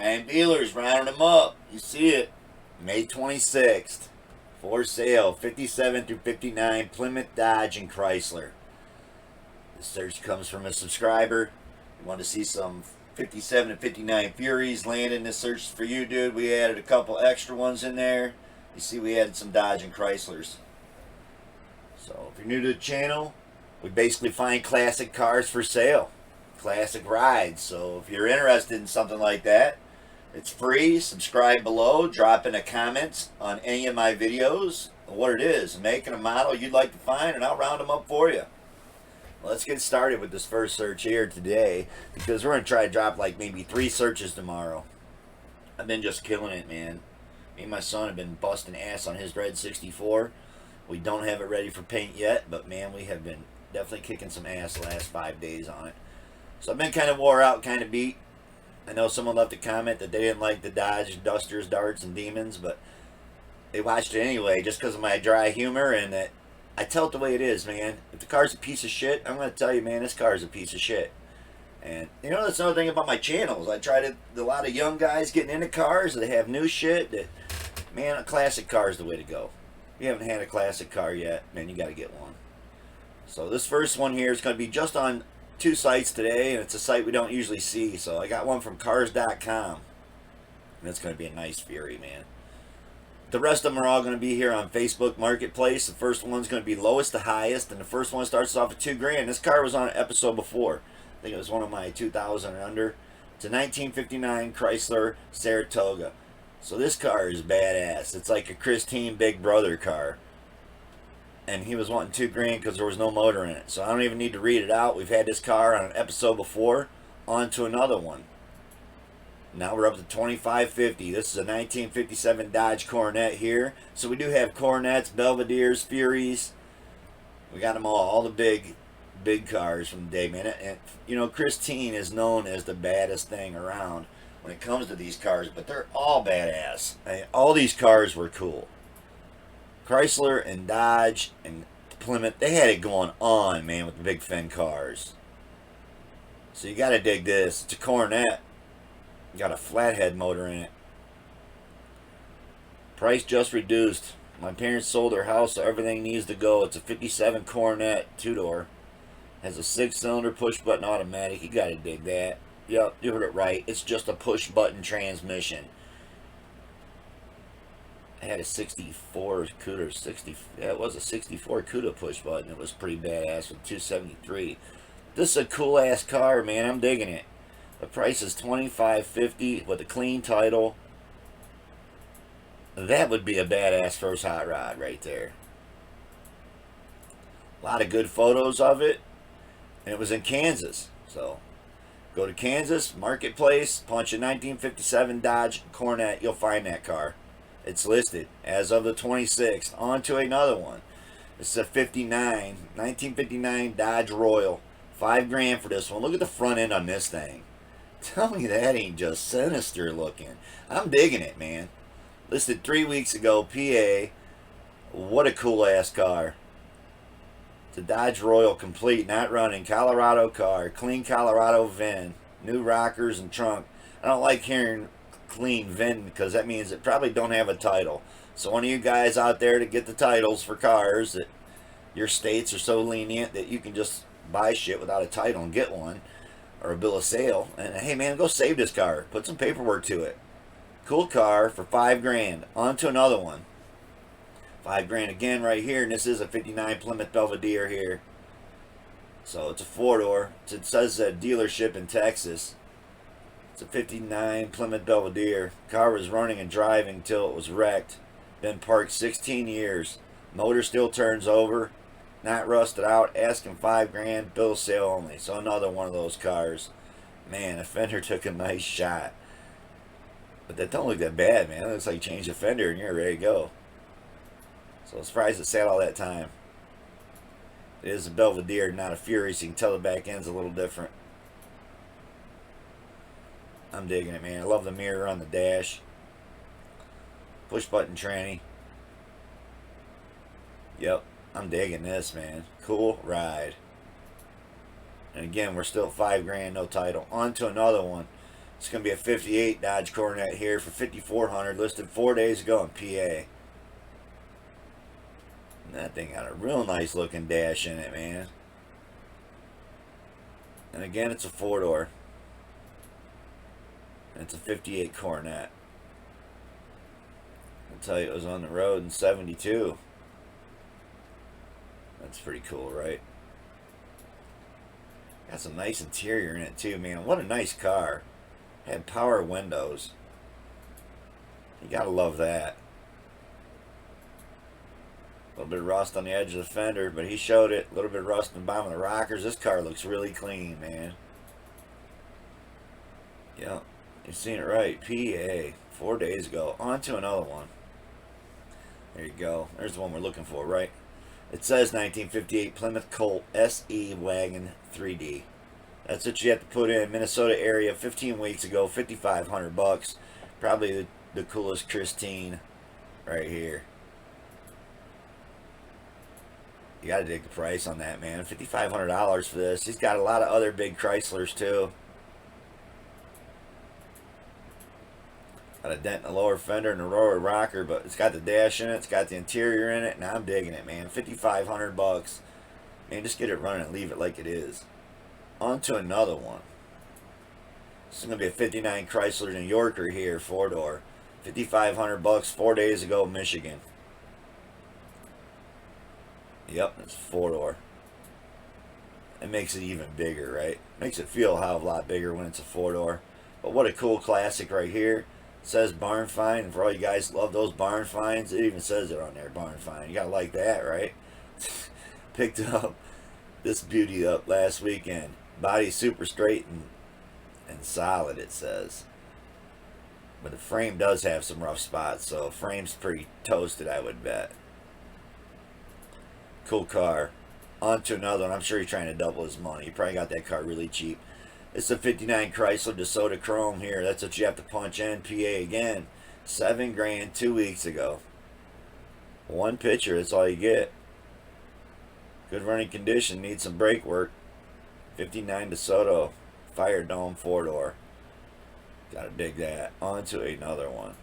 Brian Bealer's rounding them up. You see it. May 26th. For sale. 57 through 59. Plymouth, Dodge, and Chrysler. This search comes from a subscriber. You want to see some 57 and 59 Furies landing. This search is for you, dude. We added a couple extra ones in there. You see we added some Dodge and Chryslers. So if you're new to the channel, we basically find classic cars for sale. Classic rides. So if you're interested in something like that, it's free. Subscribe below. Drop in a comment on any of my videos what it is, make and a model you'd like to find, and I'll round them up for you. Let's get started with this first search here today, because we're going to try to drop like maybe 3 searches tomorrow. I've been just killing it, man. Me and my son have been busting ass on his red 64. We don't have it ready for paint yet, but man, we have been definitely kicking some ass the last 5 days on it. So I've been kind of wore out, kind of beat. I know someone left a comment that they didn't like the Dodge Dusters, Darts, and Demons, but they watched it anyway just because of my dry humor, and that I tell it the way it is, man. If the car's a piece of shit, I'm going to tell you, man, this car's a piece of shit. And, you know, that's another thing about my channels. I try to, a lot of young guys getting into cars, they have new shit. That, man, a classic car is the way to go. If you haven't had a classic car yet, man, you got to get one. So this first one here is going to be just on 2 sites today, and it's a site we don't usually see. So I got one from cars.com, and it's going to be a nice Fury, man. The rest of them are all going to be here on Facebook Marketplace. The first one's going to be lowest to highest, and the first one starts off at $2 grand. This car was on an episode before. I think it was one of my 2000 and under. It's a 1959 Chrysler Saratoga. So this car is badass. It's like a Christine Big Brother car. And he was wanting $2 grand because there was no motor in it. So I don't even need to read it out. We've had this car on an episode before. On to another one. Now we're up to $25.50. This is a 1957 Dodge Coronet here. So we do have Coronets, Belvederes, Furies. We got them all the big cars from the day, man. And you know, Christine is known as the baddest thing around when it comes to these cars, but they're all badass. I mean, all these cars were cool. Chrysler and Dodge and Plymouth, they had it going on, man, with the big fin cars. So you got to dig this. It's a Coronet. Got a flathead motor in it. Price just reduced. My parents sold their house, so everything needs to go. It's a 57 Coronet 2-door. Has a 6-cylinder push-button automatic. You got to dig that. Yep, you heard it right. It's just a push-button transmission. I had a 64 CUDA. Yeah, it was a 64 CUDA push-button. It was pretty badass with 273. This is a cool-ass car, man. I'm digging it. The price is $25.50 with a clean title. That would be a badass first hot rod right there. A lot of good photos of it. And it was in Kansas. So go to Kansas Marketplace, punch in 1957 Dodge Coronet. You'll find that car. It's listed as of the 26th. On to another one. This is a 1959 Dodge Royal. $5 grand for this one. Look at the front end on this thing. Tell me that ain't just sinister looking. I'm digging it, man. Listed 3 weeks ago, PA. What a cool ass car. It's a Dodge Royal complete, not running, Colorado car, clean Colorado VIN, new rockers and trunk. I don't like hearing clean VIN because that means it probably don't have a title. So one of you guys out there to get the titles for cars, that your states are so lenient that you can just buy shit without a title and get one. Or a bill of sale, and hey man, go save this car. Put some paperwork to it. Cool car for $5 grand. On to another one. $5 grand again right here, and this is a 59 Plymouth Belvedere here. So it's a 4-door. It says a dealership in Texas. It's a 59 Plymouth Belvedere. Car was running and driving till it was wrecked. Been parked 16 years. Motor still turns over. Not rusted out, asking $5 grand, bill of sale only. So another one of those cars. Man, the fender took a nice shot. But that don't look that bad, man. It looks like you change the fender and you're ready to go. So I'm surprised it sat all that time. It is a Belvedere, not a Fury, so you can tell the back end's a little different. I'm digging it, man. I love the mirror on the dash. Push button tranny. Yep. I'm digging this, man. Cool ride. And again, we're still at $5 grand, no title. On to another one. It's going to be a 58 Dodge Coronet here for $5,400, listed 4 days ago in PA. And that thing got a real nice looking dash in it, man. And again, it's a 4-door. And it's a 58 Coronet. I'll tell you, it was on the road in 72. That's pretty cool, right? Got some nice interior in it too, man. What a nice car. Had power windows. You gotta love that. A little bit of rust on the edge of the fender, but he showed it. A little bit of rust in the bottom of the rockers. This car looks really clean, man. Yeah, you've seen it right. PA, 4 days ago. On to another one. There you go. There's the one we're looking for, right? It says 1958 Plymouth Colt SE Wagon 3D. That's what you have to put in. Minnesota area, 15 weeks ago, $5,500. Probably the coolest Christine right here. You gotta dig the price on that, man. $5,500 for this. He's got a lot of other big Chryslers too. Got a dent in the lower fender and the lower rocker, but it's got the dash in it. It's got the interior in it, and I'm digging it, man. $5,500. Man, just get it running and leave it like it is. On to another one. This is gonna be a 59 Chrysler New Yorker here, 4-door. $5,500. 4 days ago, Michigan. Yep, it's 4-door. It makes it even bigger, right? Makes it feel a hell of a lot bigger when it's a 4-door. But what a cool classic right here. It says barn find, and for all you guys who love those barn finds, it even says it on there, barn find. You gotta like that, right? Picked up this beauty up last weekend. Body super straight and solid, it says. But the frame does have some rough spots, so frame's pretty toasted, I would bet. Cool car. On to another one. I'm sure he's trying to double his money. He probably got that car really cheap. It's a 59 Chrysler DeSoto Chrome here. That's what you have to punch in. PA again. $7 grand 2 weeks ago. One picture. That's all you get. Good running condition. Needs some brake work. 59 DeSoto. Fire dome 4-door. Gotta dig that. On to another one.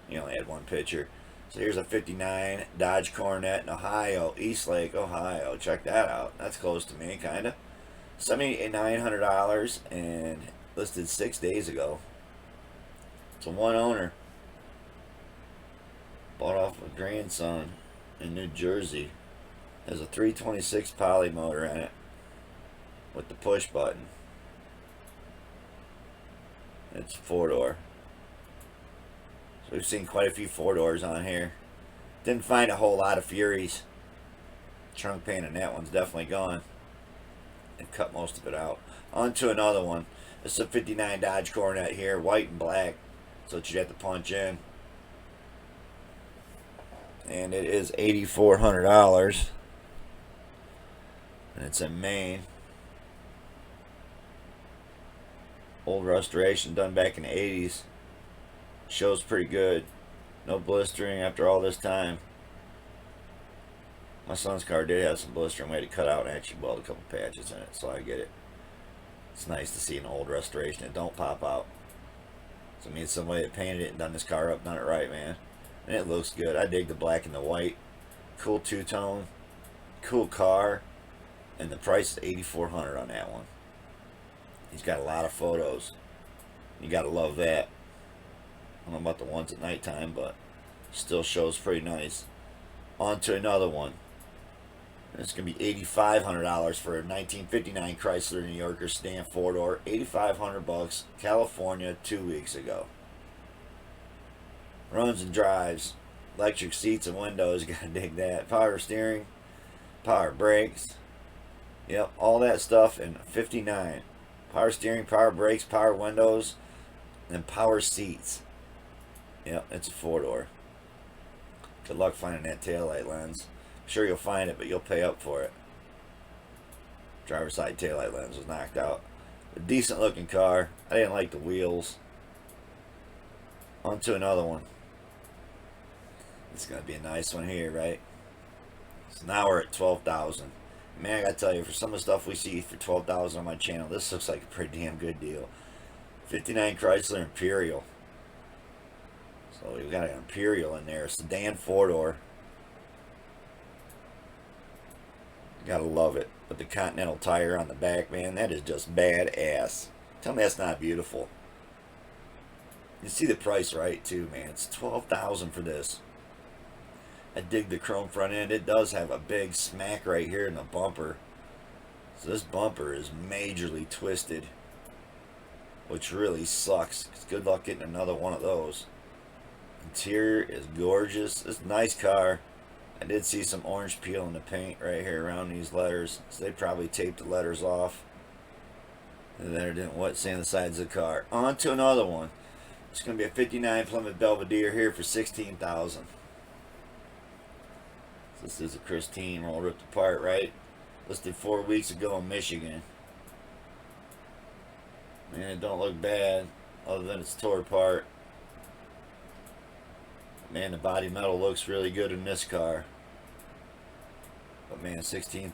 You only had one picture. So here's a 59 Dodge Coronet in Ohio. Eastlake, Ohio. Check that out. That's close to me, kind of. $7,900 and listed 6 days ago. It's a one owner. Bought off a grandson in New Jersey. Has a 326 poly motor in it with the push button. It's 4-door. So we've seen quite a few 4-doors on here. Didn't find a whole lot of Furies. Trunk paint on that one's definitely gone. And cut most of it out. On to another one. This is a 59 Dodge Coronet here, white and black. So what you have to punch in. And it is $8,400. And it's in Maine. Old restoration done back in the 80s. Shows pretty good. No blistering after all this time. My son's car did have some blistering. We had to cut out and actually weld a couple patches in it, so I get it. It's nice to see an old restoration that don't pop out. So it means somebody that painted it and done this car up, done it right, man. And it looks good. I dig the black and the white. Cool two-tone. Cool car. And the price is $8,400 on that one. He's got a lot of photos. You gotta love that. I don't know about the ones at nighttime, but still shows pretty nice. On to another one. It's going to be $8,500 for a 1959 Chrysler New Yorker stand 4-door. $8,500, California, 2 weeks ago. Runs and drives. Electric seats and windows. You got to dig that. Power steering. Power brakes. Yep, all that stuff in 59. Power steering, power brakes, power windows, and power seats. Yep, it's a 4-door. Good luck finding that taillight lens. I'm sure you'll find it, but you'll pay up for it. Driver's side taillight lens was knocked out. A decent looking car. I didn't like the wheels. On to another one. It's going to be a nice one here, right? So now we're at $12,000. Man, I got to tell you, for some of the stuff we see for $12,000 on my channel, this looks like a pretty damn good deal. 59 Chrysler Imperial. So we've got an Imperial in there. Sedan 4-door. Gotta love it. With the Continental tire on the back, man, that is just badass. Tell me that's not beautiful. You see the price right too, man. It's $12,000 for this. I dig the chrome front end. It does have a big smack right here in the bumper. So this bumper is majorly twisted, which really sucks. Good luck getting another one of those. Interior is gorgeous. It's a nice car. I did see some orange peel in the paint right here around these letters, so they probably taped the letters off. And then it didn't wet sand the sides of the car. On to another one. It's going to be a 59 Plymouth Belvedere here for $16,000. This is a Christine, all ripped apart, right? Listed 4 weeks ago in Michigan. Man, it don't look bad, other than it's tore apart. Man, the body metal looks really good in this car. But man, $16,000,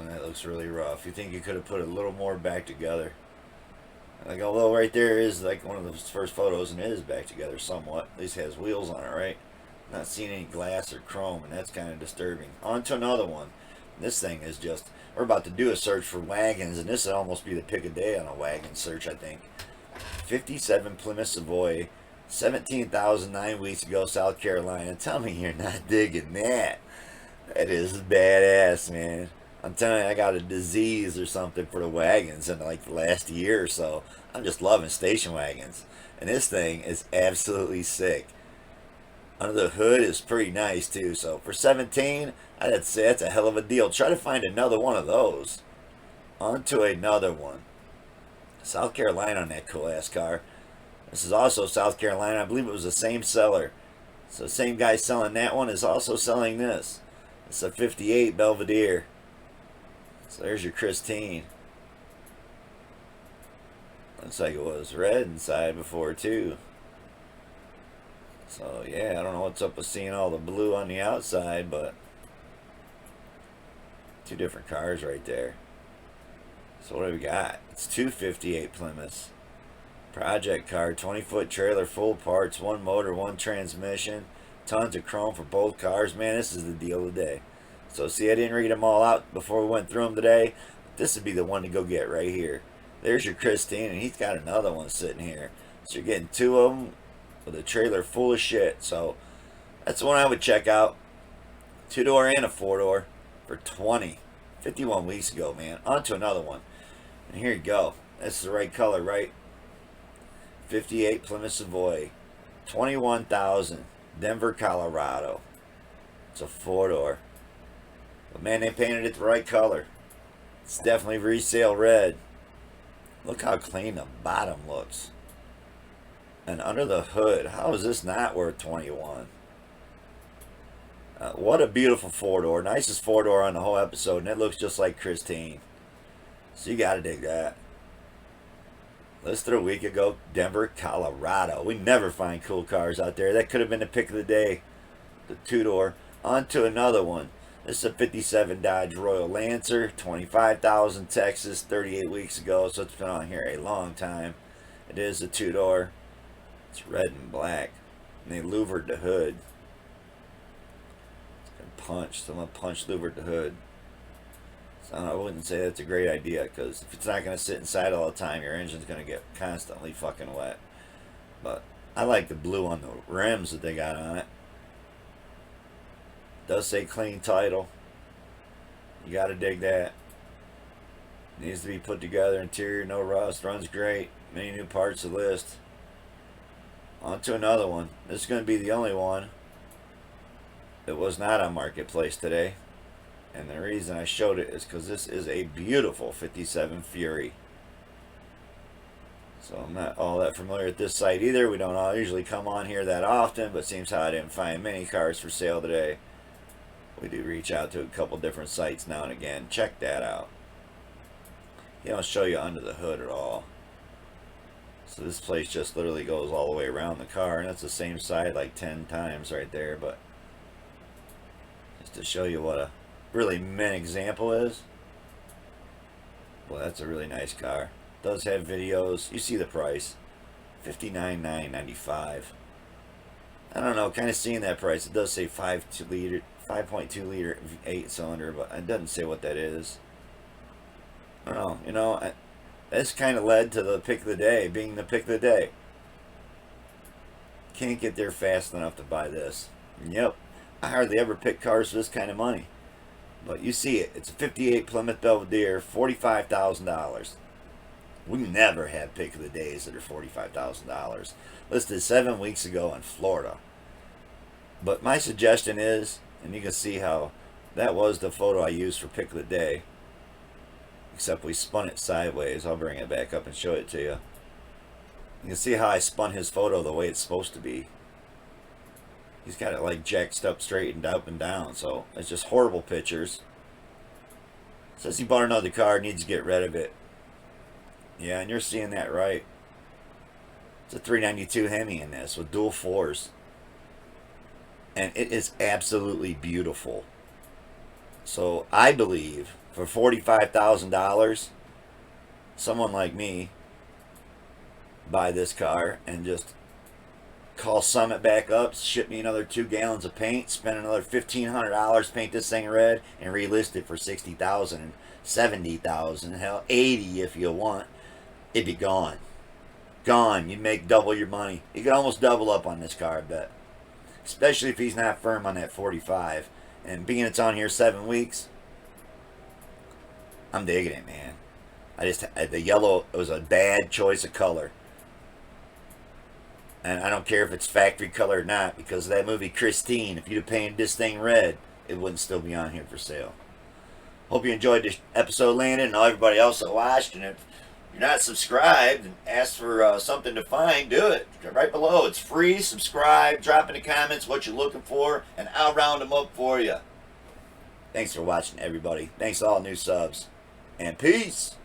that looks really rough. You think you could have put a little more back together. Like, although right there is like one of the first photos, and it is back together somewhat. At least has wheels on it, right? Not seeing any glass or chrome, and that's kind of disturbing. On to another one. This thing is just, we're about to do a search for wagons, and this would almost be the pick of day on a wagon search, I think. 57 Plymouth Savoy, 17,000 9 weeks ago, South Carolina. Tell me you're not digging that. That is badass, man. I'm telling you, I got a disease or something for the wagons in like the last year or so. I'm just loving station wagons. And this thing is absolutely sick. Under the hood is pretty nice too. So for 17, I'd say that's a hell of a deal. Try to find another one of those. On to another one. South Carolina on that cool ass car. This is also South Carolina. I believe it was the same seller. So the same guy selling that one is also selling this. It's a 58 Belvedere. So there's your Christine. Looks like it was red inside before too. So yeah, I don't know what's up with seeing all the blue on the outside, but two different cars right there. So what do we got? It's 258 Plymouths. Project car, 20-foot trailer, full parts, one motor, one transmission, tons of chrome for both cars. Man, this is the deal of the day. So see, I didn't read them all out before we went through them today. This would be the one to go get right here. There's your Christine, and he's got another one sitting here. So you're getting two of them with a trailer full of shit. So that's the one I would check out. 2-door and a 4-door for 20. 51 weeks ago, man. On to another one. And here you go. This is the right color, right? 58 Plymouth Savoy. 21,000. Denver, Colorado. It's a 4-door. But man, they painted it the right color. It's definitely resale red. Look how clean the bottom looks. And under the hood, how is this not worth 21? What a beautiful 4-door. Nicest 4-door on the whole episode, and it looks just like Christine. So you gotta dig that. Listed a week ago, Denver, Colorado. We never find cool cars out there. That could have been the pick of the day. The 2-door. On to another one. This is a 57 Dodge Royal Lancer, 25,000 Texas, 38 weeks ago, so it's been on here a long time. It is a 2-door. It's red and black. And they louvered the hood. It's been punched. Someone punched louvered the hood. So I wouldn't say that's a great idea, because if it's not going to sit inside all the time, your engine's going to get constantly fucking wet. But I like the blue on the rims that they got on it. Does say clean title. You gotta dig that. Needs to be put together. Interior, no rust. Runs great. Many new parts to list. On to another one. This is going to be the only one that was not on Marketplace today. And the reason I showed it is because this is a beautiful 57 Fury. So I'm not all that familiar with this site either. We don't all usually come on here that often, but seems how I didn't find many cars for sale today. We do reach out to a couple different sites now and again. Check that out. He don't show you under the hood at all. So this place just literally goes all the way around the car, and that's the same side like 10 times right there. But just to show you what a really mint example is. Well, that's a really nice car. Does have videos. You see the price. $59,995. I don't know, kind of seeing that price. It does say 5.2 liter 8-cylinder, but it doesn't say what that is. I don't know. You know, this kind of led to the pick of the day being the pick of the day. Can't get there fast enough to buy this. Yep, I hardly ever pick cars for this kind of money. But you see it. It's a 58 Plymouth Belvedere, $45,000. We never have pick of the days that are $45,000. Listed 7 weeks ago in Florida. But my suggestion is, and you can see how that was the photo I used for pick of the day. Except we spun it sideways. I'll bring it back up and show it to you. You can see how I spun his photo the way it's supposed to be. He's got it like jacked up, straightened up and down. So it's just horrible pictures. Says he bought another car, needs to get rid of it. Yeah, and you're seeing that right. It's a 392 Hemi in this with dual fours. And it is absolutely beautiful. So I believe for $45,000, someone like me buy this car and just call Summit back up, ship me another 2 gallons of paint, spend another $1,500, paint this thing red, and relist it for $60,000, $70,000, hell, $80,000 if you want. It'd be gone. Gone. You'd make double your money. You could almost double up on this car, I bet. Especially if he's not firm on that 45. And being it's on here 7 weeks, I'm digging it, man. The yellow, it was a bad choice of color. And I don't care if it's factory color or not, because of that movie Christine. If you'd have painted this thing red, it wouldn't still be on here for sale. Hope you enjoyed this episode, Landon, and all everybody else that watched. And if you're not subscribed and ask for something to find, do it. Right below. It's free. Subscribe. Drop in the comments what you're looking for, and I'll round them up for you. Thanks for watching, everybody. Thanks to all new subs. And peace.